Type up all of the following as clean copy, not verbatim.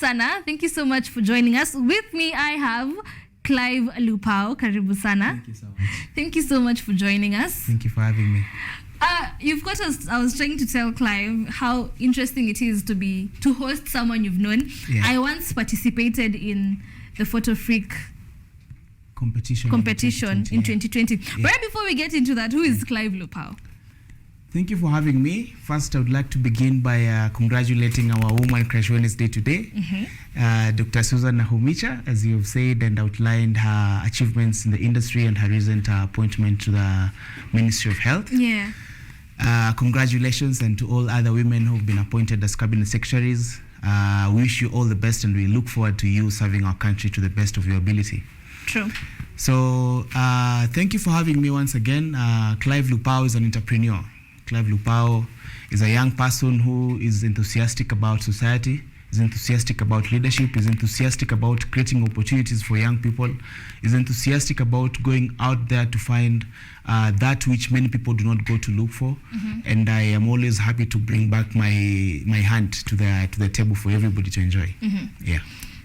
Sana, thank you so much for joining us. With me, I have Clive Lupao. Karibu Sana. Thank you so much. Thank you so much for joining us. Thank you for having me. You've got us. I was trying to tell Clive how interesting it is to host someone you've known. Yeah. I once participated in the Photo Freak competition in 2020. Yeah. Right before we get into that, who is Clive Lupao? Thank you for having me. First, I would like to begin by congratulating our Woman Crush Wednesday today, Dr. Susan Nahumicha, as you have said and outlined her achievements in the industry and her recent appointment to the Ministry of Health. Yeah. Congratulations, and to all other women who have been appointed as cabinet secretaries. We wish you all the best, and we look forward to you serving our country to the best of your ability. True. So thank you for having me once again. Clive Lupao is an entrepreneur. Clive Lupao is a young person who is enthusiastic about society, is enthusiastic about leadership, is enthusiastic about creating opportunities for young people, is enthusiastic about going out there to find that which many people do not go to look for. And I am always happy to bring back my hand to the table for everybody to enjoy. Yeah.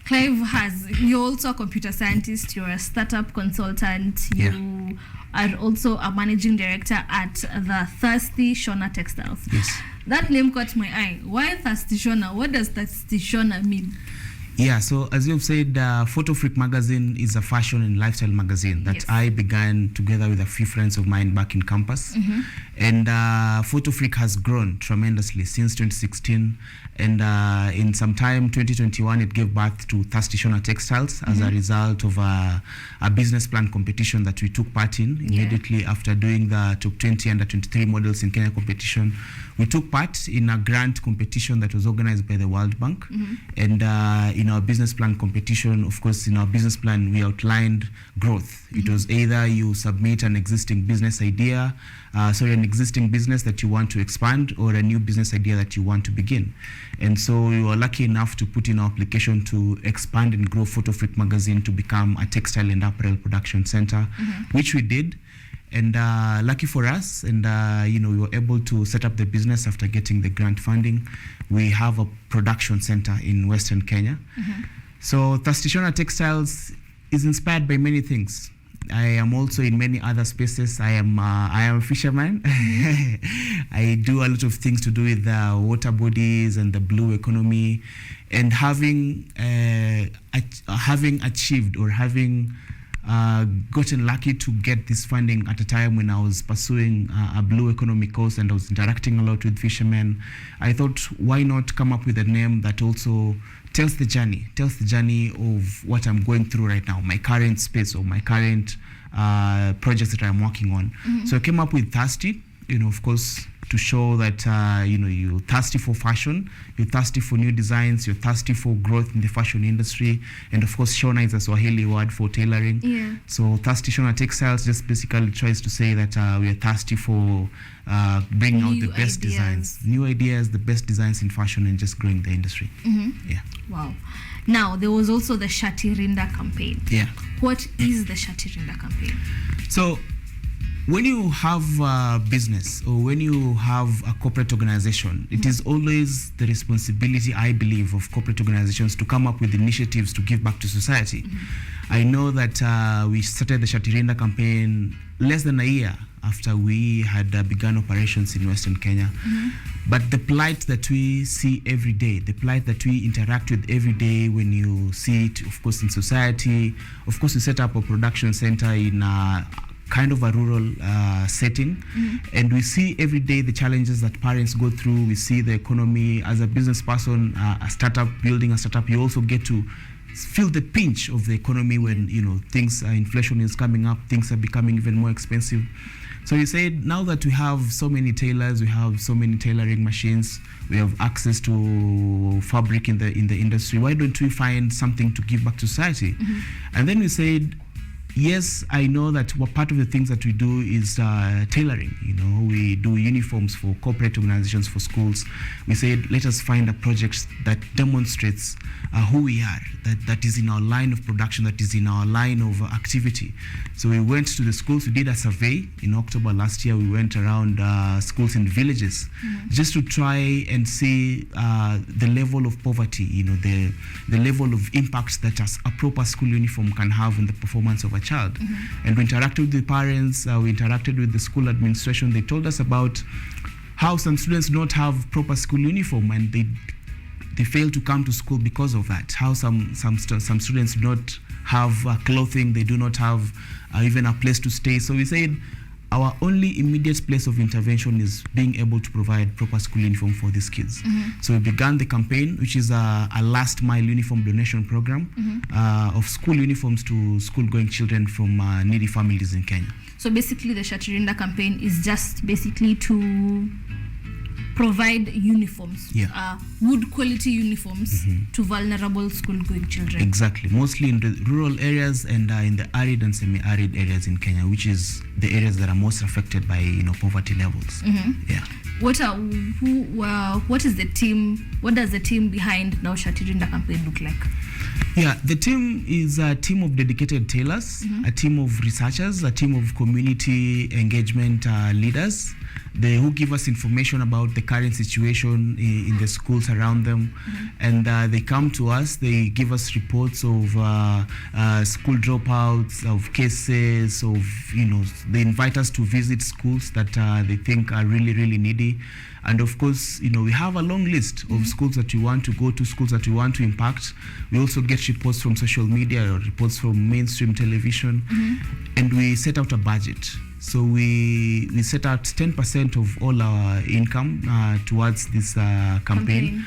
Clive you're also a computer scientist, you're a startup consultant, you are also a managing director at the Thirsty Shona Textiles. Yes. That name caught my eye. Why Thirsty Shona? What does Thirsty Shona mean? Yeah, so as you've said, Photo Freak magazine is a fashion and lifestyle magazine that I began together with a few friends of mine back in campus. And Photo Freak has grown tremendously since 2016. And in some time, 2021, it gave birth to Thirsty Shona Textiles as a result of a business plan competition that we took part in immediately after doing the top 20 under 23 models in Kenya competition. We took part in a grant competition that was organized by the World Bank. And in our business plan competition, of course, in our business plan, we outlined growth. It was either you submit an existing business idea, an existing business that you want to expand, or a new business idea that you want to begin. And so we were lucky enough to put in our application to expand and grow Photo Freak magazine to become a textile and apparel production center, which we did. And lucky for us, and we were able to set up the business after getting the grant funding. We have a production center in Western Kenya. So Thirsty Shona Textiles is inspired by many things. I am also in many other spaces. I am a fisherman. I do a lot of things to do with the water bodies and the blue economy, and having achieved or having gotten lucky to get this funding at a time when I was pursuing a blue economy course and I was interacting a lot with fishermen. I thought, why not come up with a name that also tells the journey of what I'm going through right now, my current space or my current projects that I'm working on. So I came up with Thirsty, of course, to show that you're thirsty for fashion, you're thirsty for new designs, you're thirsty for growth in the fashion industry, and of course Shona is a Swahili word for tailoring. So Thirsty Shona Textiles just basically tries to say that we are thirsty for bringing out the best designs, new ideas, the best designs in fashion, and just growing the industry. Yeah. Wow. Now there was also the Shati Rinda campaign. Yeah. What is the Shati Rinda campaign? So when you have a business or when you have a corporate organization, it is always the responsibility, I believe, of corporate organizations to come up with initiatives to give back to society. I know that we started the Shati Rinda campaign less than a year after we had begun operations in Western Kenya. But the plight that we see every day, the plight that we interact with every day when you see it, of course, in society, of course, we set up a production center in kind of a rural setting, and we see every day the challenges that parents go through. We see the economy. As a business person, building a startup, you also get to feel the pinch of the economy when things, inflation is coming up, things are becoming even more expensive. So you said, now that we have so many tailors, we have so many tailoring machines, we have access to fabric in the industry, why don't we find something to give back to society? And then we said, yes, I know that part of the things that we do is tailoring. We do uniforms for corporate organizations, for schools. We said, let us find a project that demonstrates who we are, that is in our line of production, that is in our line of activity. So we went to the schools. We did a survey in October last year. We went around schools in villages just to try and see the level of poverty, the level of impact that a proper school uniform can have in the performance of a child. And we interacted with the parents, we interacted with the school administration. They told us about how some students do not have proper school uniform, and they fail to come to school because of that. How some students do not have clothing, they do not have even a place to stay. So we said our only immediate place of intervention is being able to provide proper school uniform for these kids. So we began the campaign, which is a last mile uniform donation program of school uniforms to school-going children from needy families in Kenya. So basically the Shati Rinda campaign is just basically to provide uniforms, good quality uniforms to vulnerable school-going children. Exactly, mostly in the rural areas and in the arid and semi-arid areas in Kenya, which is the areas that are most affected by poverty levels. What is the team? What does the team behind Now Shati Rinda campaign look like? Yeah, the team is a team of dedicated tailors, a team of researchers, a team of community engagement leaders, who give us information about the current situation in the schools around them. And they come to us, they give us reports of school dropouts, of cases, they invite us to visit schools that they think are really, really needy. And of course, we have a long list of schools that we want to go to, schools that we want to impact. We also get reports from social media or reports from mainstream television, and we set out a budget. So we set out 10% of all our income towards this campaign.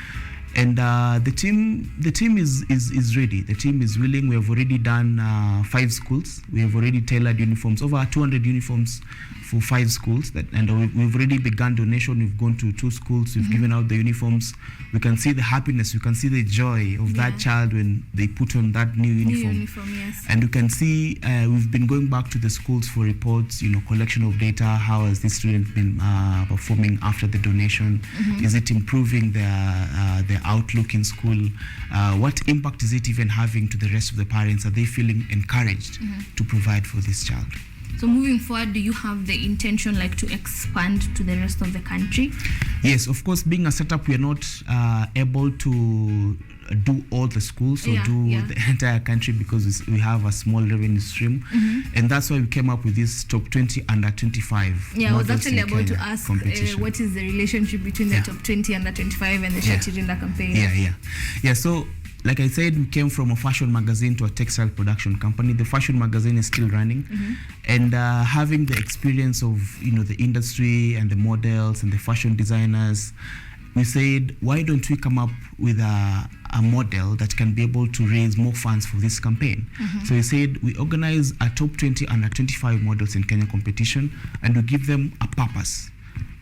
And the team is ready. The team is willing. We have already done 5 schools. We have already tailored uniforms, over 200 uniforms for 5 schools. And we've already begun donation. We've gone to 2 schools. We've given out the uniforms. We can see the happiness. We can see the joy of that child when they put on that new uniform. Yes. And you can see we've been going back to the schools for reports, collection of data. How has this student been performing after the donation? Is it improving their outlook in school? What impact is it even having to the rest of the parents? Are they feeling encouraged to provide for this child? So moving forward, do you have the intention to expand to the rest of the country? Yes, of course. Being a startup, we are not able to do all the schools or the entire country because we have a small revenue stream. And that's why we came up with this top 20 under 25. I was actually about to ask what is the relationship between the top 20 under 25 and the Shati Rinda campaign? So like I said, we came from a fashion magazine to a textile production company. The fashion magazine is still running, and having the experience of the industry and the models and the fashion designers, we said, why don't we come up with a model that can be able to raise more funds for this campaign? So we said we organize a top 20 under 25 models in Kenya competition, and we give them a purpose.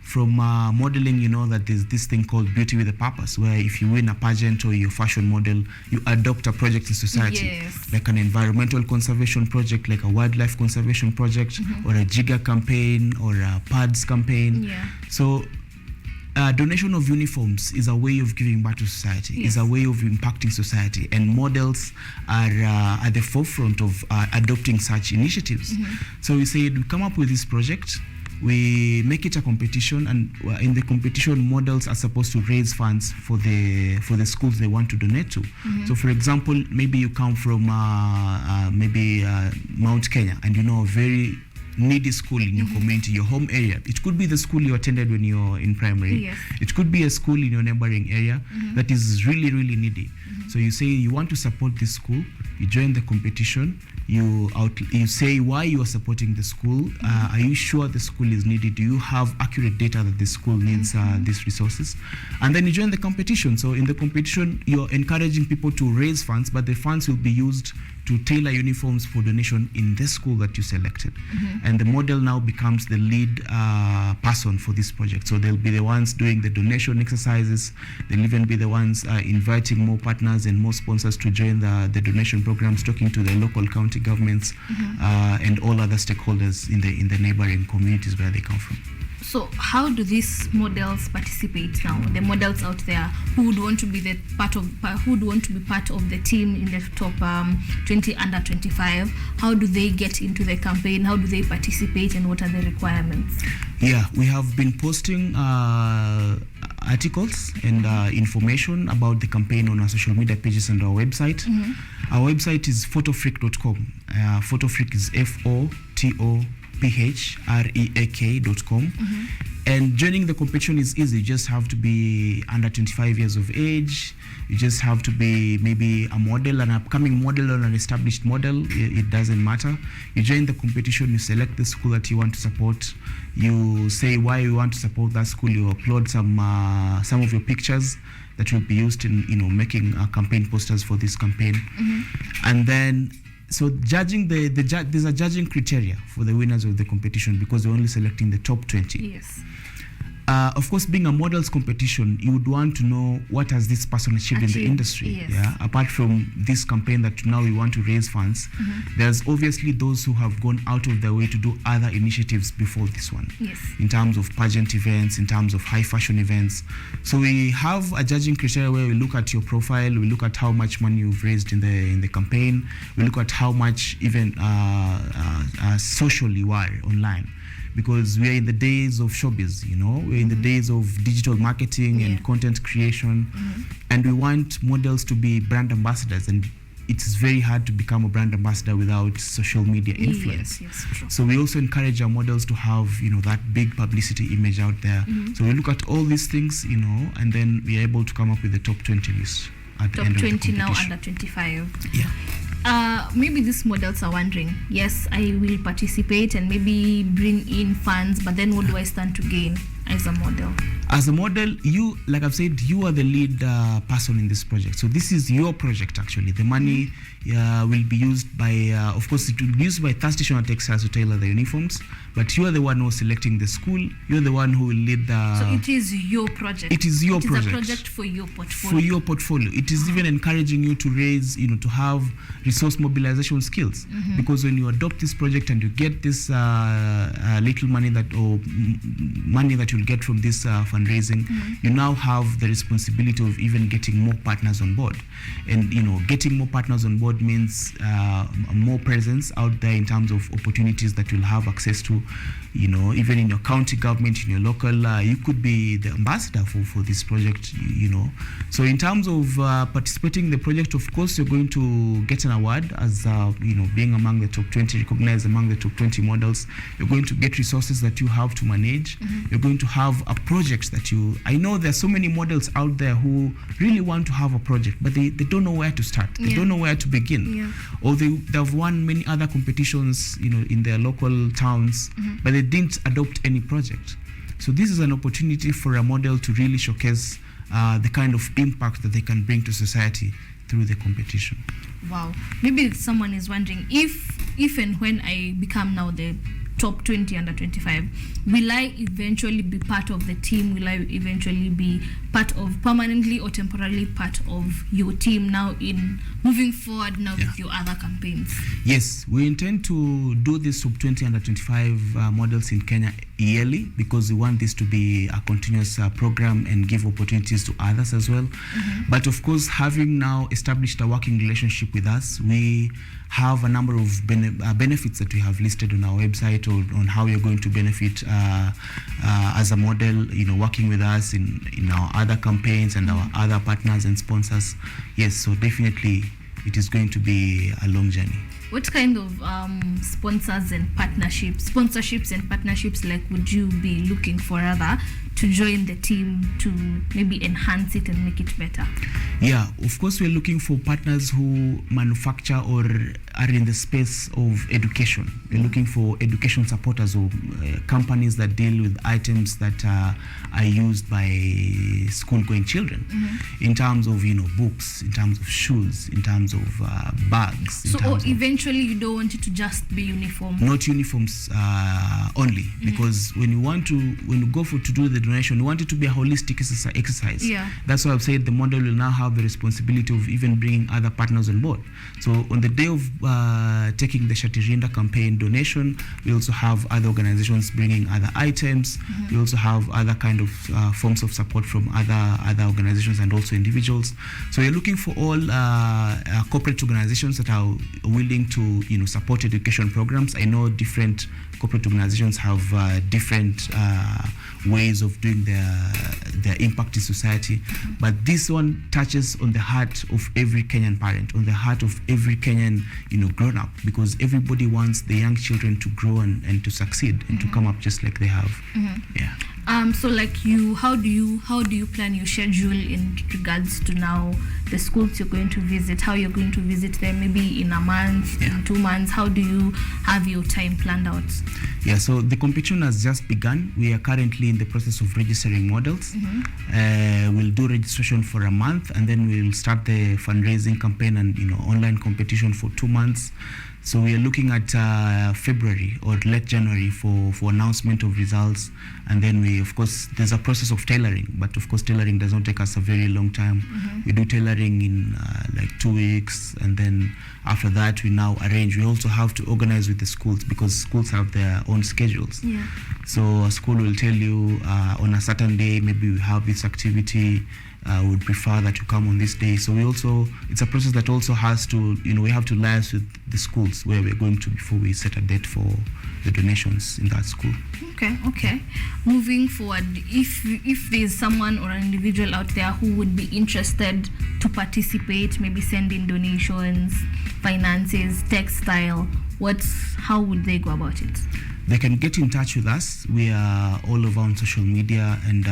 From modeling, that there's this thing called beauty with a purpose, where if you win a pageant or you're a fashion model, you adopt a project in society, like an environmental conservation project, like a wildlife conservation project, or a Jiga campaign, or a PADS campaign. So donation of uniforms is a way of giving back to society, is a way of impacting society, and models are at the forefront of adopting such initiatives. So we said we come up with this project, we make it a competition, and in the competition, models are supposed to raise funds for the schools they want to donate to. So for example, maybe you come from Mount Kenya, and a very needy school in your community, your home area. It could be the school you attended when you're in primary. It could be a school in your neighboring area that is really, really needy. So you say you want to support this school, you join the competition, you say why you are supporting the school. Are you sure the school is needy? Do you have accurate data that the school needs these resources? And then you join the competition. So in the competition, you're encouraging people to raise funds, but the funds will be used to tailor uniforms for donation in the school that you selected. And the model now becomes the lead person for this project. So they'll be the ones doing the donation exercises. They'll even be the ones inviting more partners and more sponsors to join the donation programs, talking to the local county governments and all other stakeholders in the neighboring communities where they come from. So how do these models participate now? The models out there who would want to be part of the team in the top 20 under 25. How do they get into the campaign? How do they participate, and what are the requirements? Yeah, we have been posting articles and information about the campaign on our social media pages and our website. Our website is photofreak.com. Photofreak is photofreak.com. And joining the competition is easy. You just have to be under 25 years of age. You just have to be maybe a model, an upcoming model or an established model. It doesn't matter. You join the competition, you select the school that you want to support. You say why you want to support that school. You upload some of your pictures that will be used in making campaign posters for this campaign. And then so judging there's a judging criteria for the winners of the competition, because we're only selecting the top 20. Yes. Of course, being a models competition, you would want to know what has this person achieved in the industry. Yes. Yeah. Apart from this campaign that now we want to raise funds, there's obviously those who have gone out of their way to do other initiatives before this one. Yes. In terms of pageant events, in terms of high fashion events. So we have a judging criteria where we look at your profile, we look at how much money you've raised in the campaign, we look at how much even social you are online. Because we are in the days of showbiz, we're in the days of digital marketing and content creation, and we want models to be brand ambassadors, and it's very hard to become a brand ambassador without social media influence. Yes, true. So we also encourage our models to have, that big publicity image out there. So we look at all these things, and then we are able to come up with the top 20 list at the end of the competition. Top 20 now under 25. Yeah. Maybe these models are wondering, yes, I will participate and maybe bring in funds, but then what do I stand to gain as a model? As a model, you, like I've said, you are the lead person in this project. So this is your project, actually. The money will be used by, of course, it will be used by Thirsty Shona Textiles to tailor the uniforms, but you are the one who is selecting the school. You're the one who will lead the... So it is your project. It is your project. It is a project for your portfolio. For your portfolio. It is even encouraging you to raise, to have resource mobilization skills. Because when you adopt this project and you get this little money money that you'll get from this fundraising, you now have the responsibility of even getting more partners on board. And, getting more partners on board means more presence out there in terms of opportunities that you'll have access to, even in your county government, in your local, you could be the ambassador for this project, So in terms of participating in the project, of course, you're going to get an award as, being among the top 20, recognized among the top 20 models. You're going to get resources that you have to manage. You're going to have a project that I know there's so many models out there who really want to have a project, but they don't know where to start. They don't know where to begin. Or they've won many other competitions, in their local towns, but they didn't adopt any project. So this is an opportunity for a model to really showcase the kind of impact that they can bring to society through the competition. Wow. Maybe someone is wondering, if and when I become now the top 20 under 25, will I eventually be part of the team? Will I eventually be permanently or temporarily part of your team now in moving forward now with your other campaigns? Yes, we intend to do this top 20 under 25 models in Kenya yearly, because we want this to be a continuous program and give opportunities to others as well. But of course, having now established a working relationship with us, we have a number of benefits that we have listed on our website, or on how you're going to benefit as a model, working with us in our other campaigns and our other partners and sponsors. Yes, so definitely it is going to be a long journey. What kind of sponsorships and partnerships like would you be looking for to join the team to maybe enhance it and make it better? Yeah, of course we're looking for partners who manufacture or are in the space of education. We're looking for education supporters or companies that deal with items that are used by school-going children, in terms of books, in terms of shoes, in terms of bags. So eventually you don't want it to just be uniform. Not uniforms only, because when you go to do the donation, you want it to be a holistic exercise. Yeah. That's why I've said the model will now have the responsibility of even bringing other partners on board. So on the day of taking the Shati Rinda campaign donation, we also have other organizations bringing other items. We also have other kind of forms of support from other organizations and also individuals. So we're looking for all corporate organizations that are willing to support education programs. I know different corporate organizations have different ways of doing their impact in society, but this one touches on the heart of every Kenyan parent, on the heart of every Kenyan grown up, because everybody wants the young children to grow and to succeed and to come up just like they have. Yeah. So like how do you plan your schedule in regards to now the schools you're going to visit, how you're going to visit them, maybe in a month, in 2 months? How do you have your time planned out? Yeah, so the competition has just begun. We are currently in the process of registering models. We'll do registration for a month, and then we'll start the fundraising campaign and online competition for 2 months. So we are looking at February or late January for announcement of results, and then of course there's a process of tailoring, but of course tailoring does not take us a very long time. We do tailoring in like 2 weeks, and then after that we now arrange. We also have to organize with the schools, because schools have their own schedules. So a school will tell you on a certain day, maybe we have this activity, would prefer that you come on this day. So it's a process that also has to, we have to liaise with the schools where we're going to before we set a date for the donations in that school. Okay. Moving forward, if there's someone or an individual out there who would be interested to participate, maybe send in donations, finances, textile, how would they go about it? They can get in touch with us. We are all over on social media, and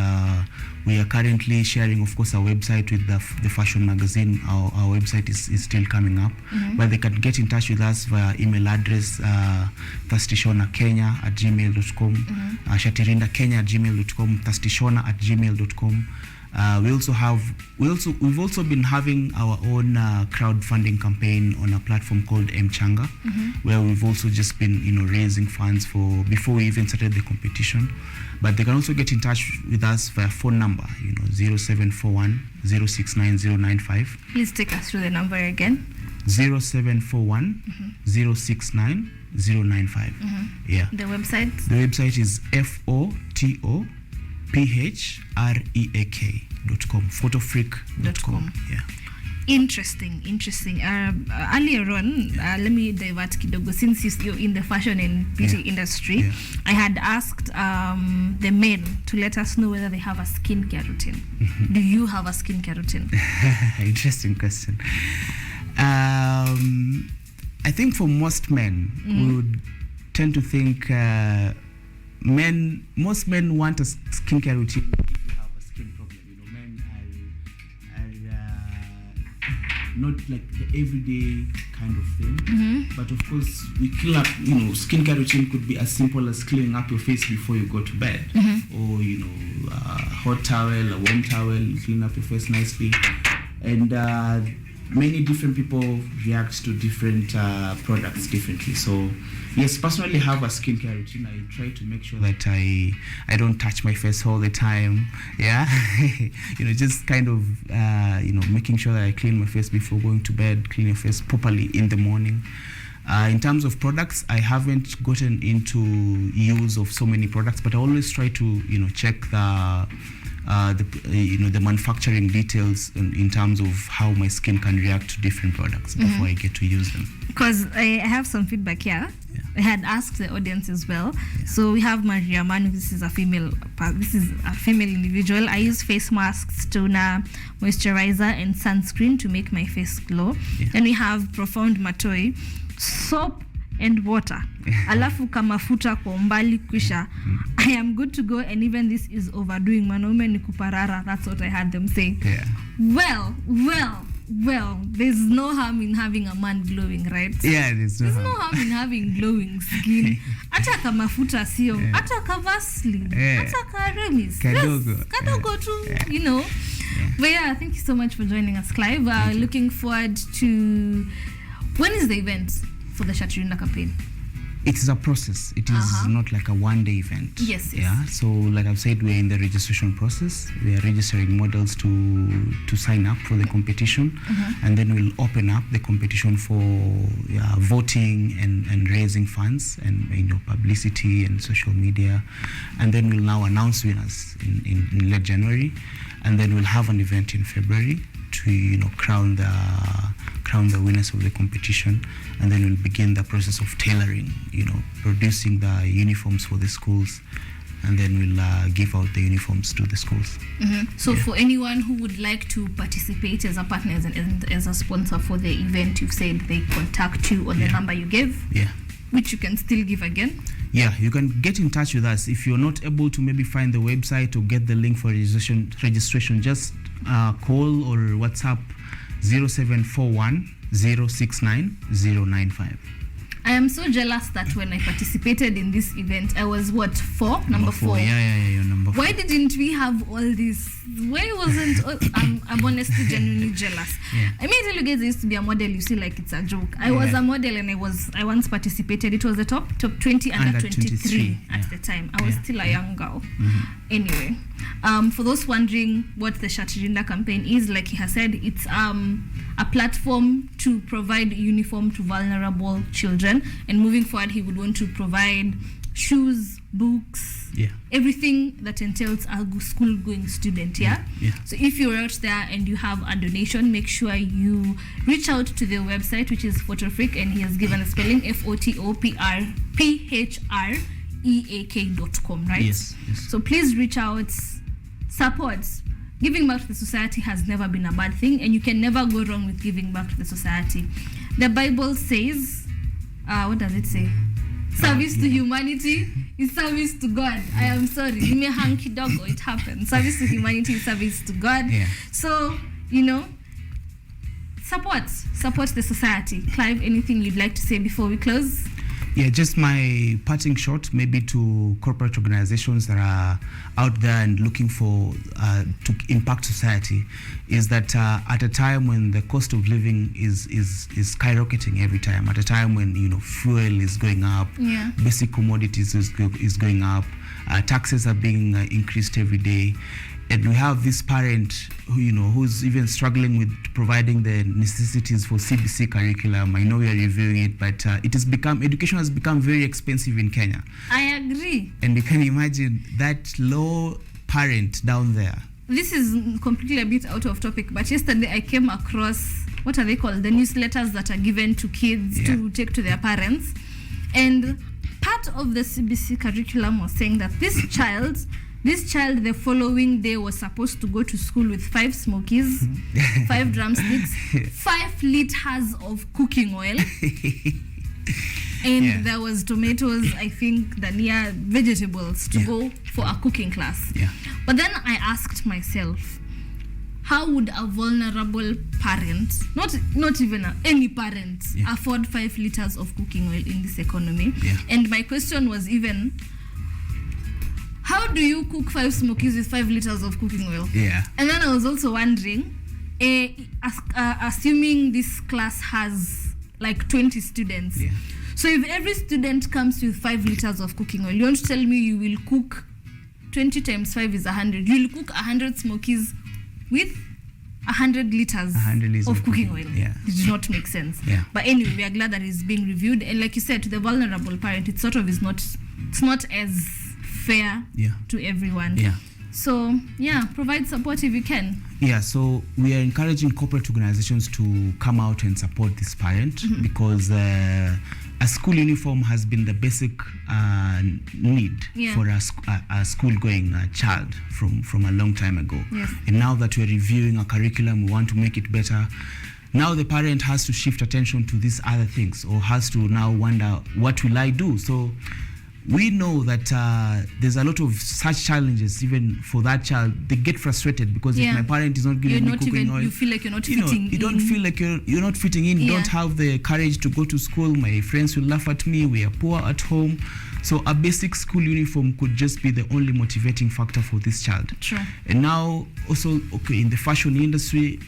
we are currently sharing, of course, our website with the fashion magazine. Our website is still coming up, but they can get in touch with us via email address thirstishonakenya@gmail.com, shatirindakenya@gmail.com, thirstishona@gmail.com. We've also been having our own crowdfunding campaign on a platform called Mchanga, where we've also just been raising funds before we even started the competition. But they can also get in touch with us via phone number 0741 069 095. Please take us through the number again. 0741 069 095. Yeah. The website? The website is photofreak.com, photofreak.com. Yeah. Interesting. Earlier on, let me divert kidogo, since you're in the fashion and beauty industry. I had asked the men to let us know whether they have a skincare routine. Do you have a skincare routine? Interesting question. I think for most men, we would tend to think most men want a skincare routine if you have a skin problem. Men are not like the everyday kind of thing. But of course, we clean up. Skincare routine could be as simple as cleaning up your face before you go to bed, or a hot towel, a warm towel, clean up your face nicely, and many different people react to different products differently. So yes, personally have a skincare routine. I try to make sure that I don't touch my face all the time. Yeah. Just kind of making sure that I clean my face before going to bed, clean your face properly in the morning. In terms of products, I haven't gotten into use of so many products, but I always try to check the manufacturing details in terms of how my skin can react to different products before I get to use them. Because I have some feedback here. I had asked the audience as well. So we have Maria Manu. This is a female individual. I use face masks, toner, moisturizer, and sunscreen to make my face glow. Then we have Profound Matoi, soap and water. Alafu kamafuta kwa umbali kwisha. I am good to go, and even this is overdoing. Manaume ni kuparara. That's what I had them say. Well, well, there's no harm in having a man glowing, right? Yeah, there's no harm in having glowing skin. Hata ka mafuta sio, hata ka Vaseline, hata ka Remis. Kadogo too, you know. Yeah. But yeah, thank you so much for joining us, Clive. Looking forward to... When is the event for the Shati Rinda campaign? It is a process. It is not like a one-day event. Yes. Yeah. So, like I've said, we're in the registration process. We are registering models to sign up for the competition, and then we'll open up the competition for voting and raising funds and publicity and social media, and then we'll now announce winners in late January, and then we'll have an event in February to crown the winners of the competition, and then we'll begin the process of tailoring, producing the uniforms for the schools, and then we'll give out the uniforms to the schools. So for anyone who would like to participate as a partner and as a sponsor for the event, you've said they contact you on the number you gave, which you can still give again. Yeah, you can get in touch with us. If you're not able to maybe find the website or get the link for registration, just call or WhatsApp 0741 069 095. I am so jealous that when I participated in this event, I was number four. Yeah, you're number 4. Why didn't we have all this? Why wasn't I'm honestly genuinely jealous. I mean, tell you guys, I used to be a model. You see, like it's a joke. I was a model, and I once participated. It was the top 20 under 23 at the time. I was still a young girl. Anyway, for those wondering what the Shati Rinda campaign is, like he has said, it's a platform to provide uniform to vulnerable children, and moving forward he would want to provide shoes, books, everything that entails a school going student. So if you're out there and you have a donation, make sure you reach out to their website, which is Photofreak, and he has given a spelling FOTOPRPHREAK.com, right? Yes. So please reach out, support. Giving back to the society has never been a bad thing, and you can never go wrong with giving back to the society. The Bible says, what does it say? Service to humanity is service to God. I am sorry, you may hanky dog, it happens. Service to humanity is service to God. So, support the society. Clive, anything you'd like to say before we close? Yeah, just my parting shot, maybe to corporate organizations that are out there and looking for to impact society, is that at a time when the cost of living is skyrocketing every time, at a time when fuel is going up, basic commodities is going up, taxes are being increased every day. And we have this parent who's even struggling with providing the necessities for CBC curriculum. I know we are reviewing it, but education has become very expensive in Kenya. I agree. And you can imagine that low parent down there. This is completely a bit out of topic, but yesterday I came across, what are they called? The newsletters that are given to kids to take to their parents. And part of the CBC curriculum was saying that this child the following day was supposed to go to school with 5 smokies, 5 drumsticks, 5 liters of cooking oil, and there was tomatoes, I think, dania, vegetables to go for a cooking class. But then I asked myself, how would a vulnerable parent, not even any parent, afford 5 liters of cooking oil in this economy? And my question was even, how do you cook 5 smokies with 5 liters of cooking oil? And then I was also wondering, assuming this class has like 20 students, so if every student comes with 5 liters of cooking oil, you want to tell me you will cook 20 times 5 is 100. You will cook 100 smokies with 100 liters of cooking oil. It does not make sense. But anyway, we are glad that it's being reviewed. And like you said, to the vulnerable parent, it sort of is not, it's not as fair to everyone. So provide support if you can. So we are encouraging corporate organizations to come out and support this parent, because a school uniform has been the basic need for a school-going child from a long time ago. And now that we're reviewing a curriculum, we want to make it better. Now the parent has to shift attention to these other things, or has to now wonder, what will I do? So we know that there's a lot of such challenges. Even for that child, they get frustrated because if my parent is not giving me cooking oil, you feel like you're not fitting in. You don't feel like you're not fitting in. You don't have the courage to go to school. My friends will laugh at me. We are poor at home. So a basic school uniform could just be the only motivating factor for this child. True. And now also, in the fashion industry,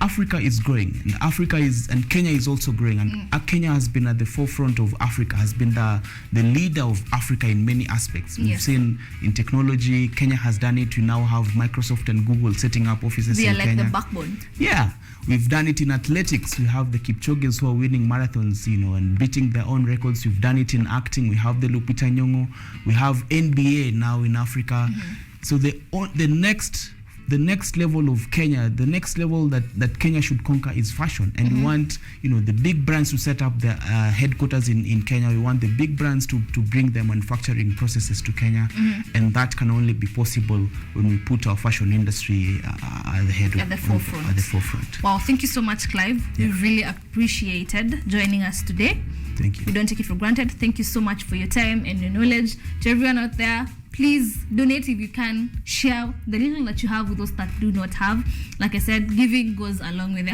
Africa is growing, and Kenya is also growing, and Kenya has been at the forefront of Africa, has been the leader of Africa in many aspects. We've seen in technology, Kenya has done it. We now have Microsoft and Google setting up offices in Kenya. They are like the backbone. Yeah, we've done it in athletics. We have the Kipchoges who are winning marathons, and beating their own records. We've done it in acting. We have the Lupita Nyong'o. We have NBA now in Africa. So the next level of Kenya, the next level that Kenya should conquer is fashion. And we want, the big brands to set up their headquarters in Kenya. We want the big brands to bring their manufacturing processes to Kenya. And that can only be possible when we put our fashion industry at the forefront. Wow, thank you so much, Clive. We really appreciated joining us today. Thank you. We don't take it for granted. Thank you so much for your time and your knowledge. To everyone out there, please donate if you can. Share the little that you have with those that do not have. Like I said, giving goes along with it.